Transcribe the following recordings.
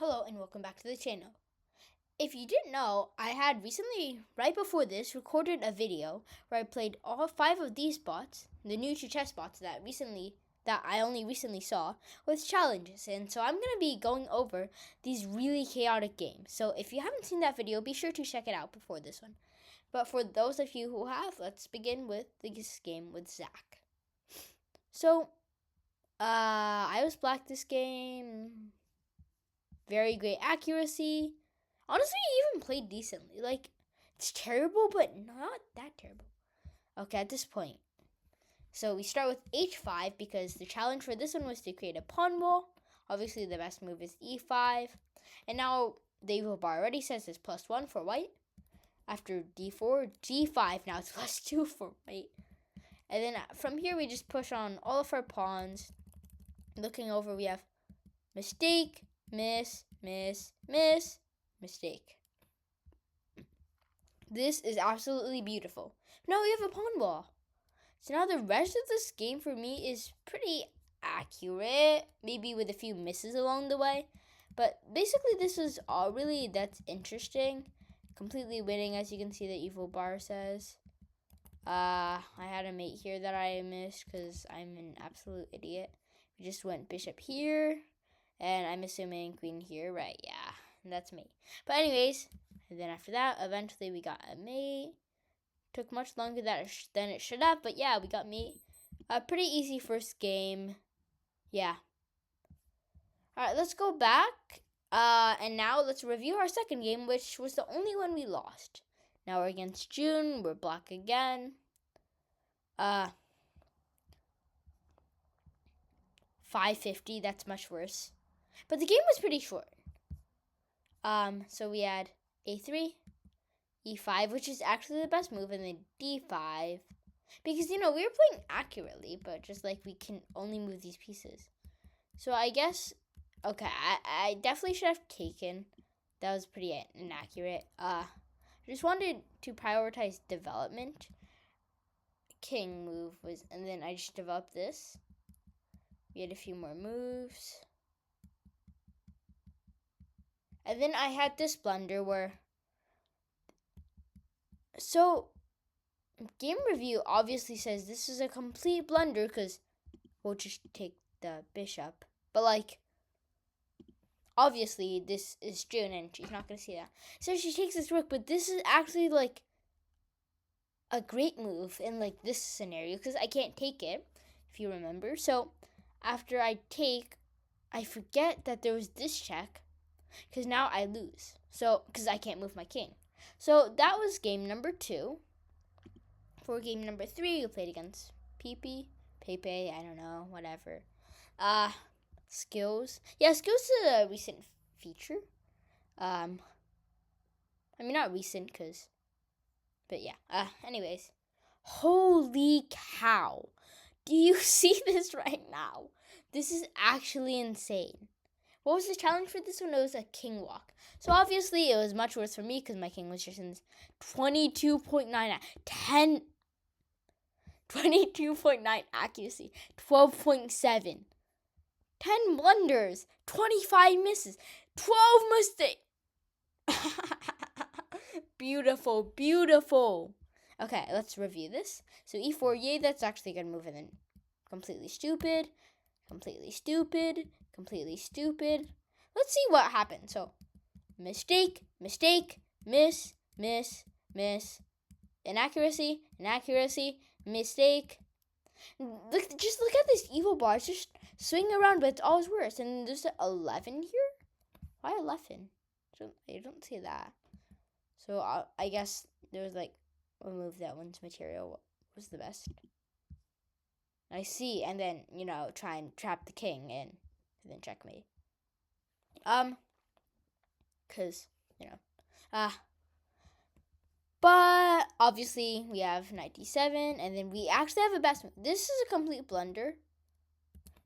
Hello and welcome back to the channel. If you didn't know, I had recently, right before this, recorded a video where I played all 5 of these bots, the new chess bots that I only recently saw, with challenges. And so I'm going to be going over these really chaotic games. So if you haven't seen that video, be sure to check it out before this one. But for those of you who have, let's begin with this game with Zach. So, I was black this game. Very great accuracy. Honestly, he even played decently. Like, it's terrible, but not that terrible. Okay, at this point. So we start with h5 because the challenge for this one was to create a pawn wall. Obviously, the best move is e5. And now the evil bar already says it's +1 for white. After d4, g5. Now it's +2 for white. And then from here, we just push on all of our pawns. Looking over, we have mistake, miss, mistake. This is absolutely beautiful. Now we have a pawn wall. So now the rest of this game for me is pretty accurate, maybe with a few misses along the way. But basically this is all really that's interesting. Completely winning, as you can see the evil bar says. I had a mate here that I missed because I'm an absolute idiot. We just went bishop here. And I'm assuming queen here, right? Yeah, that's me. But anyways, and then after that, eventually we got a mate. Took much longer than it should have, but yeah, we got mate. A pretty easy first game. Yeah. All right, let's go back. And now let's review our second game, which was the only one we lost. Now we're against June. We're black again. 550. That's much worse. But the game was pretty short. So we had a3, e5, which is actually the best move, and then d5. Because, we were playing accurately, but just like we can only move these pieces. So I guess, okay, I definitely should have taken. That was pretty inaccurate. I just wanted to prioritize development. King move was, and then I just developed this. We had a few more moves. And then I had this blunder where, so game review obviously says this is a complete blunder because we'll just take the bishop. But obviously this is June and she's not going to see that. So she takes this rook, but this is actually a great move in this scenario because I can't take it, if you remember. So after I take, I forget that there was this check. Because now I lose. So, because I can't move my king. So, that was game number 2. For game number 3, we played against Pepe, I don't know, whatever. Skills. Yeah, skills is a recent feature. I mean, not recent, but yeah. Anyways. Holy cow. Do you see this right now? This is actually insane. What was the challenge for this one? It was a king walk. So obviously it was much worse for me because my king was just in 22.9 22.9 accuracy, 12.7, 10 blunders, 25 misses, 12 mistakes. Beautiful, beautiful. Okay, let's review this. So e4, yay, that's actually a good move, and then completely stupid. Let's see what happened. So, mistake, miss, inaccuracy, mistake. Just look at this evil bar. It's just swinging around, but it's always worse. And there's an 11 here? Why 11? I don't see that. So, I guess there was a move that one's material was the best. I see, and then, try and trap the king in, and then checkmate. Because, but obviously we have 97, and then we actually have a best move. This is a complete blunder,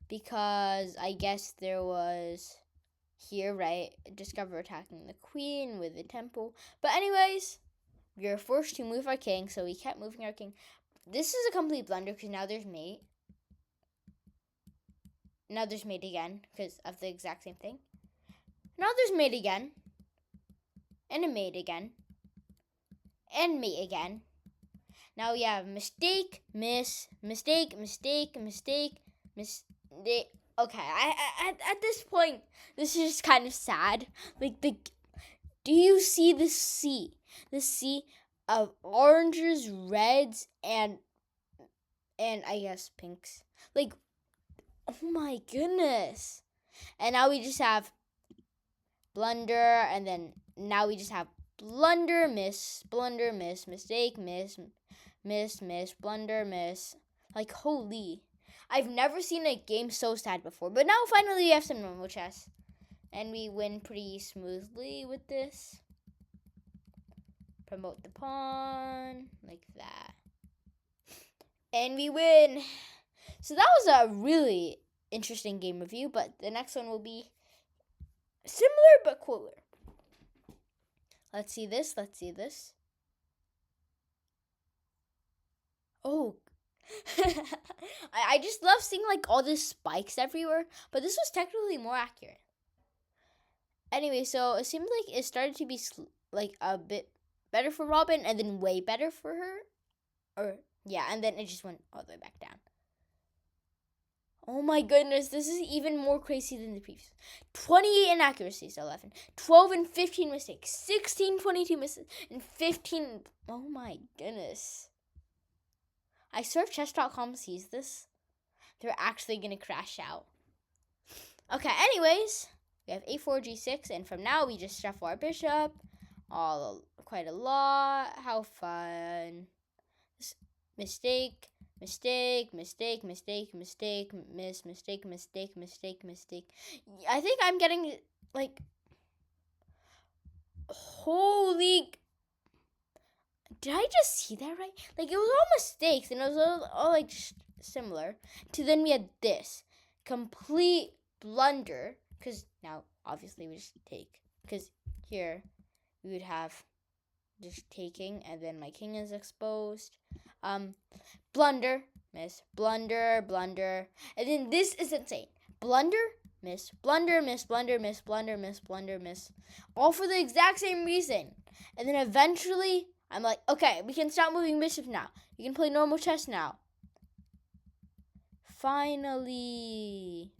because I guess there was here, right, discover attacking the queen with the temple. But anyways, we were forced to move our king, so we kept moving our king. This is a complete blunder, because now there's mate. Now there's mate again because of the exact same thing. Now there's mate again. And a mate again. And mate again. Now we have mistake, miss, mistake, mistake, mistake, mistake. Okay, at this point, this is just kind of sad. Like, do you see the sea? The sea of oranges, reds, and I guess pinks. Like, oh my goodness. And now we just have blunder, and then now we just have blunder, miss, mistake, miss, blunder, miss. Like, holy. I've never seen a game so sad before. But now finally we have some normal chess. And we win pretty smoothly with this. Promote the pawn. Like that. And we win. So that was a really interesting game review. But the next one will be similar but cooler. Let's see this. Oh. I just love seeing like all these spikes everywhere. But this was technically more accurate. Anyway, so it seemed like it started to be like a bit better for Robin and then way better for her. Or, yeah, and then it just went all the way back down. Oh my goodness, this is even more crazy than the previous. 28 inaccuracies, 11. 12 and 15 mistakes. 16, 22 misses. And 15, oh my goodness. I swear if chess.com sees this, they're actually going to crash out. Okay, anyways. We have a4, g6, and from now we just shuffle our bishop. Quite a lot. How fun. Mistake, mistake, mistake, mistake, mistake, miss, mistake, mistake, mistake, mistake. I think I'm getting, like, holy, did I just see that right? Like, it was all mistakes, and it was all like, similar. To then we had this. Complete blunder. Because now, obviously, we just take. Because here, we would have just taking, and then my king is exposed. Blunder, miss, blunder, blunder. And then this is insane. Blunder, miss, blunder, miss, blunder, miss, blunder, miss, blunder, miss. All for the exact same reason. And then eventually, I'm like, okay, we can stop moving bishops now. You can play normal chess now. Finally.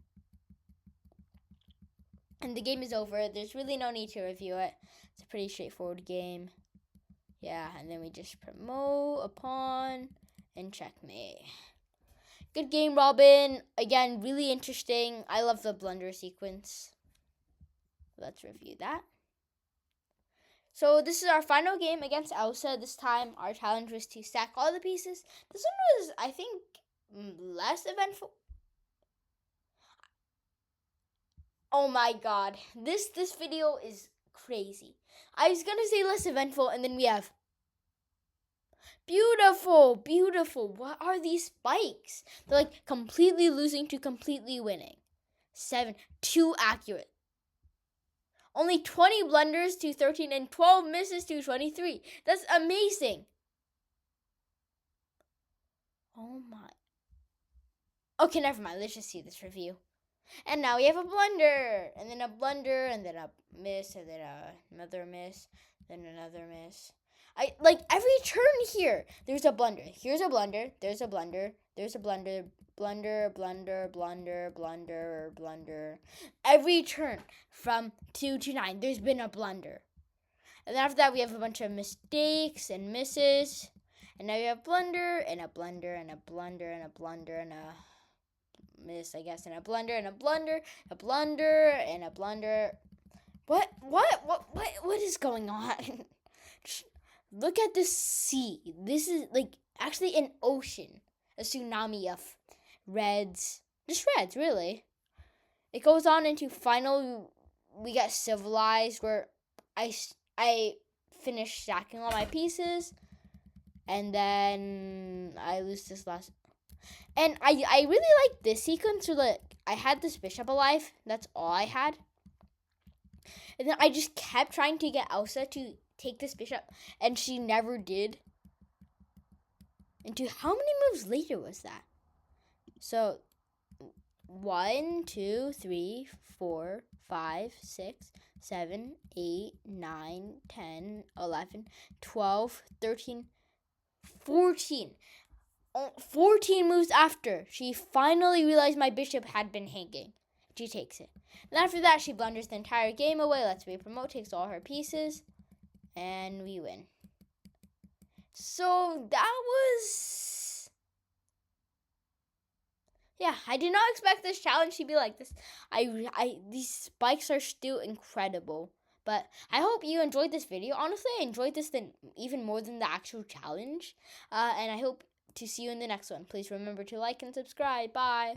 And the game is over. There's really no need to review it. It's a pretty straightforward game. Yeah, and then we just promote a pawn and checkmate. Good game, Robin. Again, really interesting. I love the blunder sequence. Let's review that. So this is our final game against Elsa. This time, our challenge was to stack all the pieces. This one was, I think, less eventful. Oh my god, this video is crazy. I was gonna say less eventful, and then we have beautiful. What are these spikes? They're like completely losing to completely winning. 7, 2 accurate. Only 20 blunders to 13 and 12 misses to 23. That's amazing. Oh my. Okay, never mind. Let's just see this review. And now we have a blunder, and then a blunder, and then a miss, and then another miss, then another miss. I like every turn here. There's a blunder. Here's a blunder. There's a blunder. There's a blunder. Blunder, blunder, blunder, blunder, blunder. Every turn from 2 to 9, there's been a blunder. And then after that, we have a bunch of mistakes and misses. And now we have blunder, and a blunder, and a blunder, and a blunder, and a miss, I guess, and a blunder, and a blunder, a blunder, and a blunder. What is going on? Look at this sea. This is like actually an ocean, a tsunami of reds, just reds, really. It goes on into final. We get civilized, where I finish stacking all my pieces, and then I lose this last. And I really like this sequence where like I had this bishop alive. That's all I had. And then I just kept trying to get Elsa to take this bishop, and she never did. And how many moves later was that? So 1, 2, 3, 4, 5, 6, 7, 8, 9, 10, 11, 12, 13, 14. 14 moves after, she finally realized my bishop had been hanging. She takes it. And after that, she blunders the entire game away, lets me promote, takes all her pieces, and we win. So that was... yeah, I did not expect this challenge to be like this. These spikes are still incredible. But I hope you enjoyed this video. Honestly, I enjoyed this even more than the actual challenge. And I hope to see you in the next one. Please remember to like and subscribe. Bye.